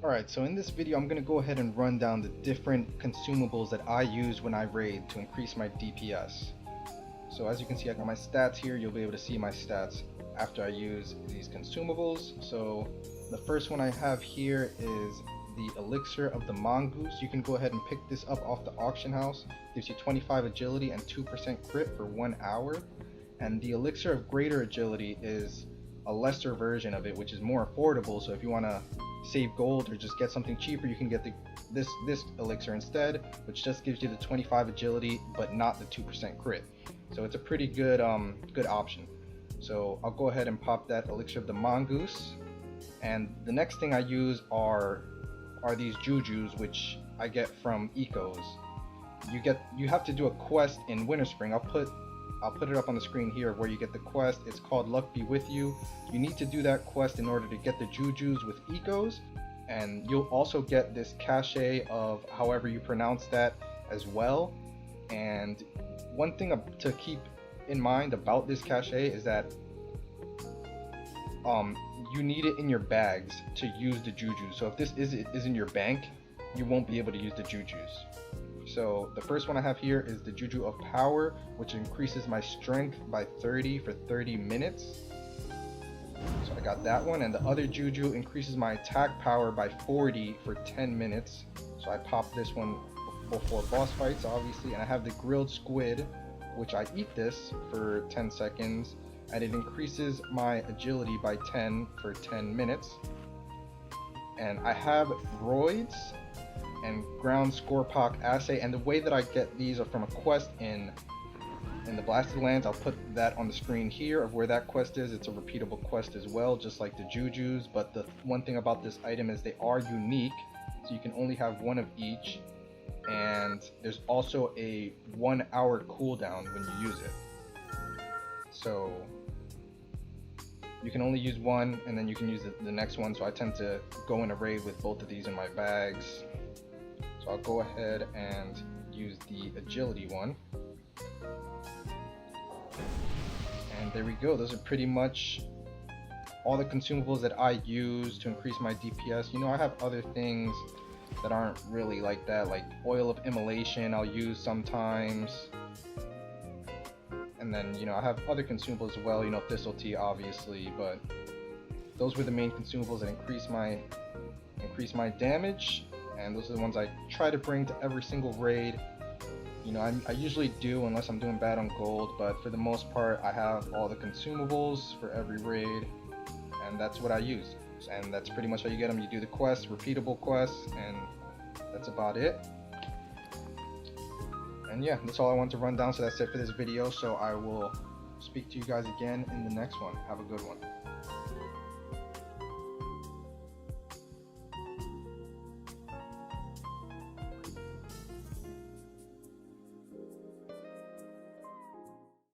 Alright, so in this video I'm going to go ahead and run down the different consumables that I use when I raid to increase my DPS. So as you can see, I got my stats here. You'll be able to see my stats after I use these consumables. So the first one I have here is the Elixir of the Mongoose. You can go ahead and pick this up off the auction house. Gives you 25 agility and 2% crit for 1 hour. And the Elixir of Greater Agility is a lesser version of it, which is more affordable. So if you want to save gold or just get something cheaper, you can get this elixir instead, which just gives you the 25 agility but not the 2% crit. So it's a pretty good good option. So I'll go ahead and pop that Elixir of the Mongoose. And the next thing I use are these Jujus, which I get from Ecos. You have to do a quest in Winter Spring. I'll put it up on the screen here where you get the quest. It's called Luck Be With You. You need to do that quest in order to get the Jujus with Ecos, and you'll also get this cachet of however you pronounce that as well. And one thing to keep in mind about this cachet is that you need it in your bags to use the Jujus. So if this is in your bank, you won't be able to use the Jujus. So the first one I have here is the Juju of Power, which increases my strength by 30 for 30 minutes. So I got that one, and the other Juju increases my attack power by 40 for 10 minutes. So I popped this one before boss fights, obviously. And I have the Grilled Squid, which I eat this for 10 seconds, and it increases my agility by 10 for 10 minutes. And I have Roids and Ground Scorpock Assay, and the way that I get these are from a quest in the Blasted Lands. I'll put that on the screen here of where that quest is. It's a repeatable quest as well, just like the Jujus, but the one thing about this item is they are unique, so you can only have one of each, and there's also a 1 hour cooldown when you use it. So you can only use one, and then you can use the next one, so I tend to go in a raid with both of these in my bags. So I'll go ahead and use the agility one. And there we go. Those are pretty much all the consumables that I use to increase my DPS. You know, I have other things that aren't really like that, like Oil of Immolation I'll use sometimes. And then, you know, I have other consumables as well, you know, Thistle Tea obviously, but those were the main consumables that increase my damage. And those are the ones I try to bring to every single raid. You know, I usually do unless I'm doing bad on gold, but for the most part I have all the consumables for every raid, and that's what I use. And that's pretty much how you get them. You do the quests, repeatable quests, and that's about it. And yeah, that's all I want to run down, so that's it for this video. So I will speak to you guys again in the next one. Have a good one.